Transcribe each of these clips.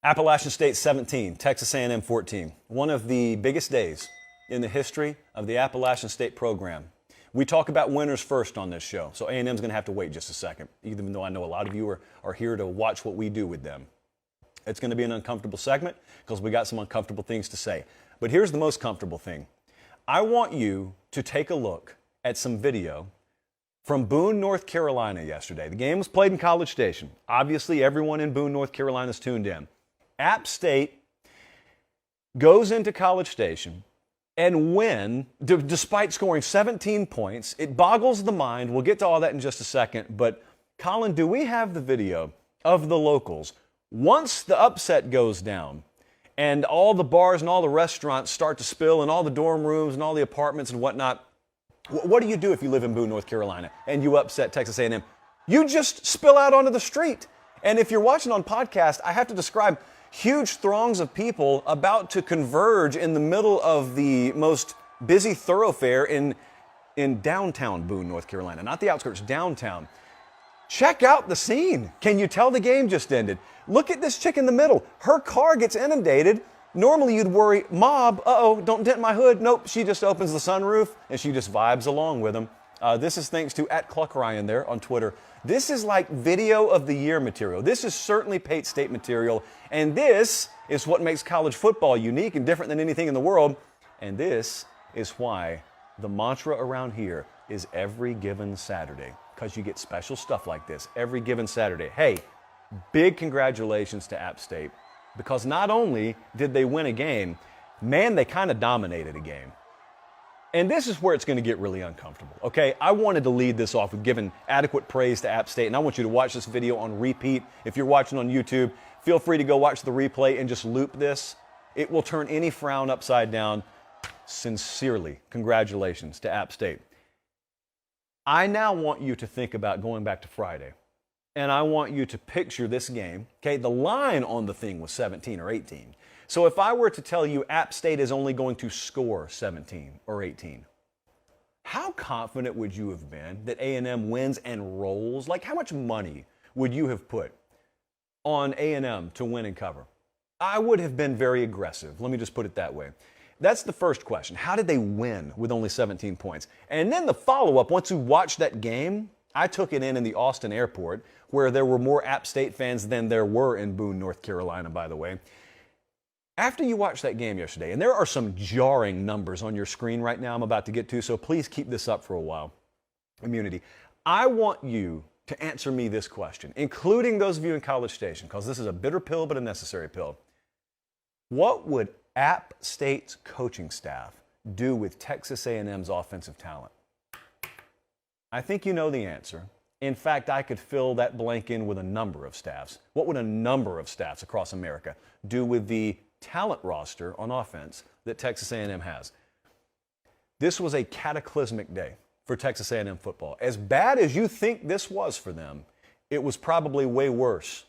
Appalachian State 17, Texas A&M 14. One of the biggest days in the history of the Appalachian State program. We talk about winners first on this show, so A&M's going to have to wait just a second, even though I know a lot of you are here to watch what we do with them. It's going to be an uncomfortable segment because we got some uncomfortable things to say. But here's the most comfortable thing. I want you to take a look at some video from Boone, North Carolina yesterday. The game was played in College Station. Obviously, everyone in Boone, North Carolina is tuned in. App State goes into College Station and win, despite scoring 17 points. It boggles the mind. We'll get to all that in just a second. But, Colin, do we have the video of the locals? Once the upset goes down and all the bars and all the restaurants start to spill and all the dorm rooms and all the apartments and whatnot, what do you do if you live in Boone, North Carolina, and you upset Texas A&M? You just spill out onto the street. And if you're watching on podcast, I have to describe huge throngs of people about to converge in the middle of the most busy thoroughfare in downtown Boone, North Carolina. Not the outskirts, downtown. Check out the scene. Can you tell the game just ended? Look at this chick in the middle. Her car gets inundated. Normally you'd worry, mob, uh-oh, don't dent my hood. Nope, she just opens the sunroof and she just vibes along with them. This is thanks to @CluckRyan there on Twitter. This is like video of the year material. This is certainly Pate State material. And this is what makes college football unique and different than anything in the world. And this is why the mantra around here is every given Saturday. Because you get special stuff like this every given Saturday. Hey, big congratulations to App State. Because not only did they win a game, man, they kind of dominated a game. And this is where it's going to get really uncomfortable, okay? I wanted to lead this off with giving adequate praise to App State, and I want you to watch this video on repeat. If you're watching on YouTube, feel free to go watch the replay and just loop this. It will turn any frown upside down. Sincerely, congratulations to App State. I now want you to think about going back to Friday, and I want you to picture this game, okay? The line on the thing was 17 or 18. So if I were to tell you App State is only going to score 17 or 18, how confident would you have been that A&M wins and rolls? Like, how much money would you have put on A&M to win and cover? I would have been very aggressive. Let me just put it that way. That's the first question. How did they win with only 17 points? And then the follow-up, once you watched that game, I took it in the Austin airport, where there were more App State fans than there were in Boone, North Carolina, by the way. After you watched that game yesterday, and there are some jarring numbers on your screen right now I'm about to get to, so please keep this up for a while, Immunity. I want you to answer me this question, including those of you in College Station, because this is a bitter pill but a necessary pill. What would App State's coaching staff do with Texas A&M's offensive talent? I think you know the answer. In fact, I could fill that blank in with a number of staffs. What would a number of staffs across America do with the talent roster on offense that Texas A&M has? This was a cataclysmic day for Texas A&M football. As bad as you think this was for them, it was probably way worse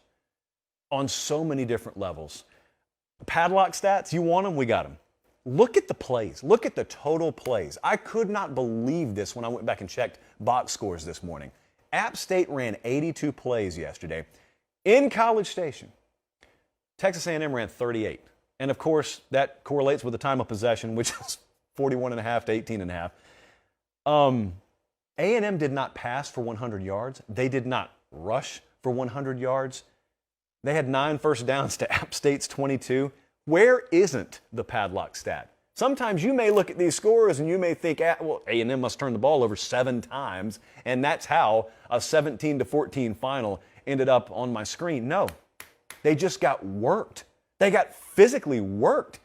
on so many different levels. Padlock stats, you want them? We got them. Look at the plays. Look at the total plays. I could not believe this when I went back and checked box scores this morning. App State ran 82 plays yesterday in College Station. Texas A&M ran 38. And, of course, that correlates with the time of possession, which is 41.5 to 18.5. A&M did not pass for 100 yards. They did not rush for 100 yards. They had 9 first downs to App State's 22. Where isn't the padlock stat? Sometimes you may look at these scores and you may think, well, A&M must turn the ball over 7 times, and that's how a 17-14 final ended up on my screen. No, they just got worked. They got physically worked.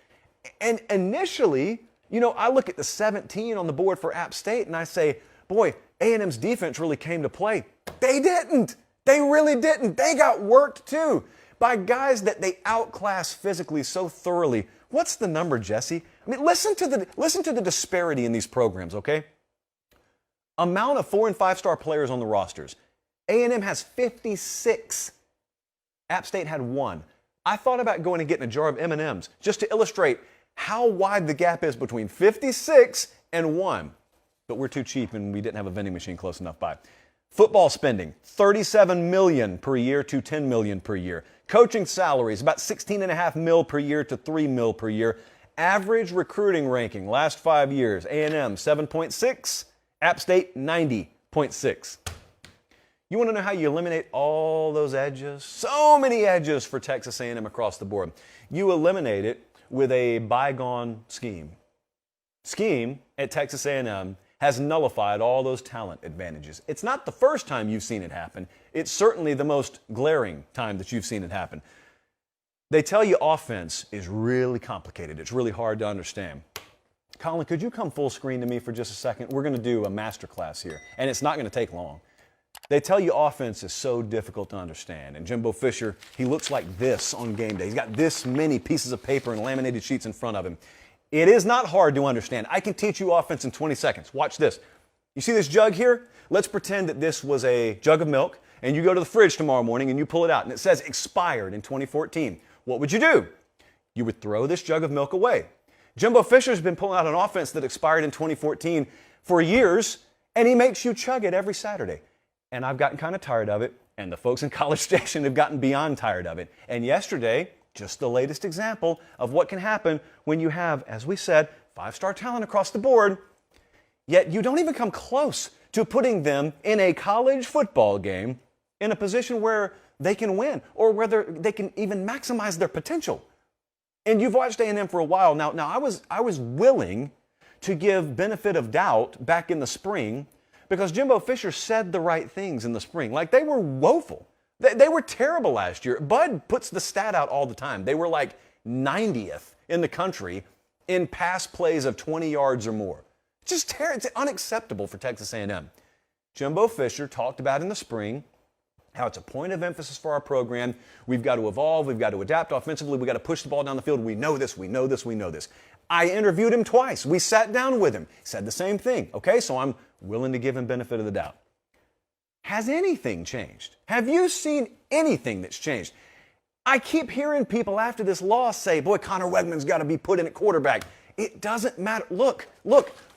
And initially, I look at the 17 on the board for App State and I say, boy, A&M's defense really came to play. They didn't. They really didn't. They got worked too by guys that they outclassed physically so thoroughly. What's the number, Jesse? I mean, listen to the disparity in these programs, okay? Amount of 4- and 5-star players on the rosters. A&M has 56. App State had 1. I thought about going and getting a jar of M&Ms just to illustrate how wide the gap is between 56 and 1. But we're too cheap and we didn't have a vending machine close enough by. Football spending, $37 million per year to $10 million per year. Coaching salaries, about $16.5 million per year to $3 million per year. Average recruiting ranking, last 5 years, A&M 7.6, App State 90.6. You want to know how you eliminate all those edges? So many edges for Texas A&M across the board. You eliminate it with a bygone scheme. Scheme at Texas A&M has nullified all those talent advantages. It's not the first time you've seen it happen. It's certainly the most glaring time that you've seen it happen. They tell you offense is really complicated. It's really hard to understand. Colin, could you come full screen to me for just a second? We're going to do a master class here, and it's not going to take long. They tell you offense is so difficult to understand, and Jimbo Fisher, he looks like this on game day. He's got this many pieces of paper and laminated sheets in front of him. It is not hard to understand. I can teach you offense in 20 seconds. Watch this. You see this jug here? Let's pretend that this was a jug of milk, and you go to the fridge tomorrow morning and you pull it out, and it says expired in 2014. What would you do? You would throw this jug of milk away. Jimbo Fisher's been pulling out an offense that expired in 2014 for years, and he makes you chug it every Saturday. And I've gotten kind of tired of it, and the folks in College Station have gotten beyond tired of it. And yesterday, just the latest example of what can happen when you have, as we said, 5-star talent across the board, yet you don't even come close to putting them in a college football game in a position where they can win or whether they can even maximize their potential. And you've watched A&M for a while now. Now, I was willing to give benefit of doubt back in the spring because Jimbo Fisher said the right things in the spring. Like, they were woeful. They were terrible last year. Bud puts the stat out all the time. They were like 90th in the country in pass plays of 20 yards or more. Just terrible. It's unacceptable for Texas A&M. Jimbo Fisher talked about in the spring how it's a point of emphasis for our program. We've got to evolve. We've got to adapt offensively. We've got to push the ball down the field. We know this. We know this. We know this. I interviewed him twice. We sat down with him. He said the same thing. Okay, so I'm willing to give him benefit of the doubt. Has anything changed? Have you seen anything that's changed? I keep hearing people after this loss say, boy, Connor Wegman's got to be put in at quarterback. It doesn't matter. Look,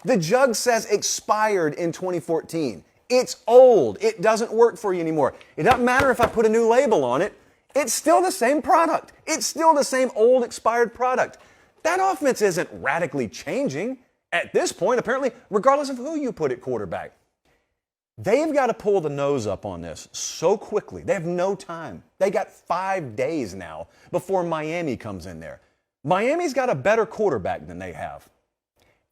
the jug says expired in 2014. It's old. It doesn't work for you anymore. It doesn't matter if I put a new label on it. It's still the same product. It's still the same old expired product. That offense isn't radically changing at this point, apparently, regardless of who you put at quarterback. They've got to pull the nose up on this so quickly. They have no time. They got 5 days now before Miami comes in there. Miami's got a better quarterback than they have.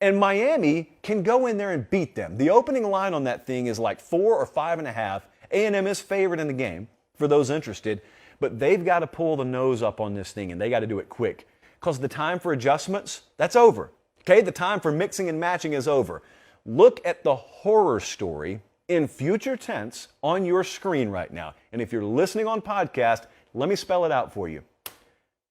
And Miami can go in there and beat them. The opening line on that thing is like 4 or 5.5. A&M is favored in the game for those interested, but they've got to pull the nose up on this thing, and they got to do it quick because the time for adjustments, that's over. Okay, the time for mixing and matching is over. Look at the horror story in future tense on your screen right now. And if you're listening on podcast, let me spell it out for you.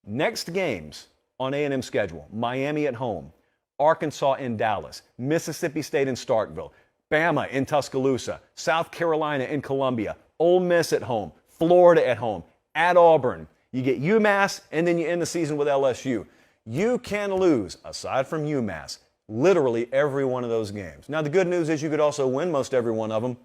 Next games on A&M schedule: Miami at home, Arkansas in Dallas, Mississippi State in Starkville, Bama in Tuscaloosa, South Carolina in Columbia, Ole Miss at home, Florida at home, at Auburn. You get UMass, and then you end the season with LSU. You can lose, aside from UMass, literally every one of those games. Now, the good news is you could also win most every one of them.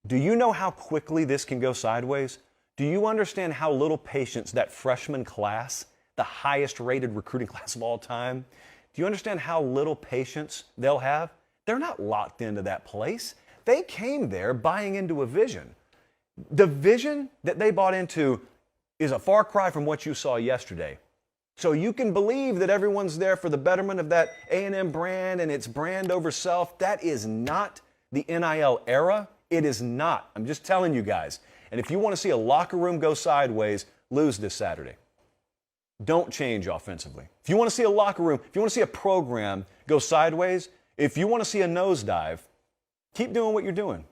Do you know how quickly this can go sideways? Do you understand how little patience that freshman class, the highest rated recruiting class of all time, do you understand how little patience they'll have? They're not locked into that place. They came there buying into a vision. The vision that they bought into is a far cry from what you saw yesterday. So you can believe that everyone's there for the betterment of that A&M brand and its brand over self. That is not the NIL era. It is not. I'm just telling you guys. And if you want to see a locker room go sideways, lose this Saturday. Don't change offensively. If you want to see a locker room, if you want to see a program go sideways, if you want to see a nosedive, keep doing what you're doing.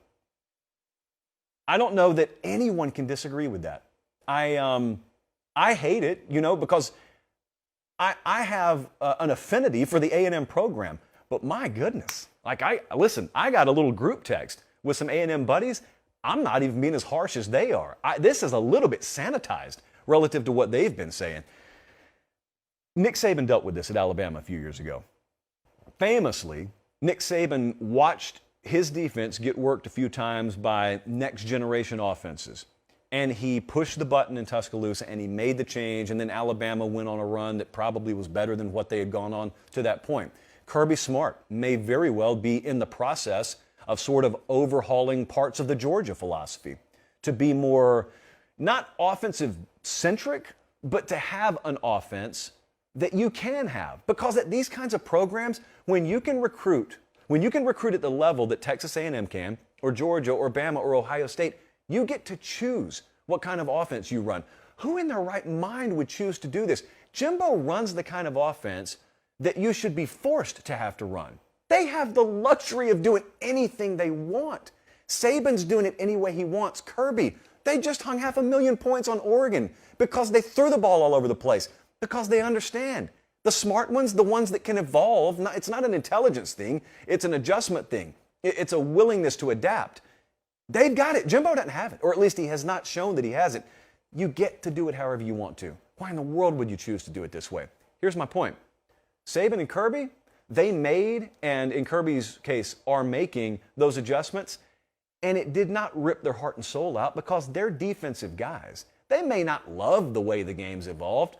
I don't know that anyone can disagree with that. I hate it, because I have an affinity for the A&M program, but my goodness, I got a little group text with some A&M buddies. I'm not even being as harsh as they are. This is a little bit sanitized relative to what they've been saying. Nick Saban dealt with this at Alabama a few years ago. Famously, Nick Saban watched his defense get worked a few times by next generation offenses. And he pushed the button in Tuscaloosa and he made the change, and then Alabama went on a run that probably was better than what they had gone on to that point. Kirby Smart may very well be in the process of sort of overhauling parts of the Georgia philosophy to be more, not offensive centric, but to have an offense that you can have. Because at these kinds of programs, when you can recruit at the level that Texas A&M can, or Georgia, or Bama, or Ohio State, you get to choose what kind of offense you run. Who in their right mind would choose to do this? Jimbo runs the kind of offense that you should be forced to have to run. They have the luxury of doing anything they want. Saban's doing it any way he wants. Kirby, they just hung 500,000 points on Oregon because they threw the ball all over the place, because they understand. The smart ones, the ones that can evolve, it's not an intelligence thing, it's an adjustment thing. It's a willingness to adapt. They've got it. Jimbo doesn't have it, or at least he has not shown that he has it. You get to do it however you want to. Why in the world would you choose to do it this way? Here's my point. Saban and Kirby, they made, and in Kirby's case, are making those adjustments, and it did not rip their heart and soul out because they're defensive guys. They may not love the way the game's evolved,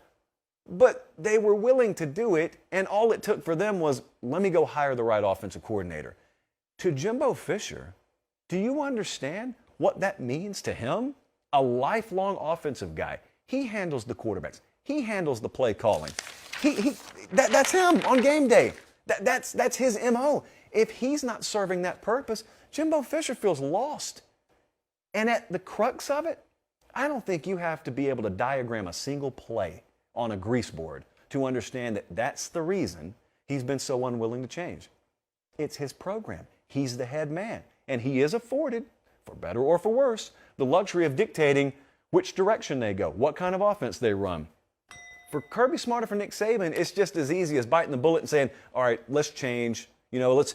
but they were willing to do it, and all it took for them was, let me go hire the right offensive coordinator. To Jimbo Fisher, do you understand what that means to him? A lifelong offensive guy. He handles the quarterbacks. He handles the play calling. That's him on game day. That's his MO. If he's not serving that purpose, Jimbo Fisher feels lost. And at the crux of it, I don't think you have to be able to diagram a single play on a grease board to understand that that's the reason he's been so unwilling to change. It's his program. He's the head man. And he is afforded, for better or for worse, the luxury of dictating which direction they go, what kind of offense they run. For Kirby Smart or for Nick Saban, it's just as easy as biting the bullet and saying, all right, let's change. Let's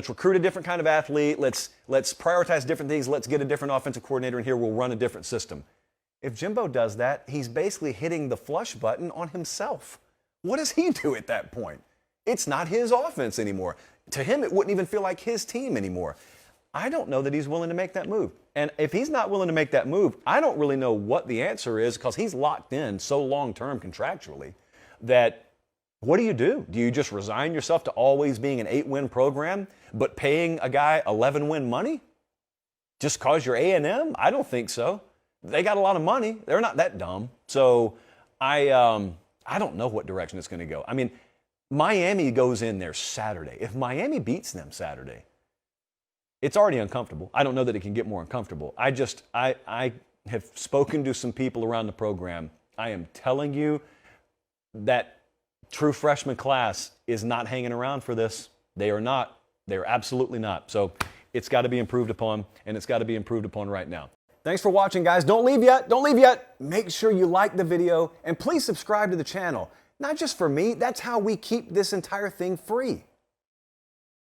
recruit a different kind of athlete. Let's prioritize different things. Let's get a different offensive coordinator in here. We'll run a different system. If Jimbo does that, he's basically hitting the flush button on himself. What does he do at that point? It's not his offense anymore. To him, it wouldn't even feel like his team anymore. I don't know that he's willing to make that move. And if he's not willing to make that move, I don't really know what the answer is, because he's locked in so long-term contractually that what do? Do you just resign yourself to always being an 8-win program but paying a guy 11-win money just because you're A&M? I don't think so. They got a lot of money. They're not that dumb. So I don't know what direction it's going to go. I mean, Miami goes in there Saturday. If Miami beats them Saturday, it's already uncomfortable. I don't know that it can get more uncomfortable. I have spoken to some people around the program. I am telling you that true freshman class is not hanging around for this. They are not. They are absolutely not. So it's got to be improved upon, and it's got to be improved upon right now. Thanks for watching, guys. Don't leave yet. Don't leave yet. Make sure you like the video, and please subscribe to the channel. Not just for me. That's how we keep this entire thing free.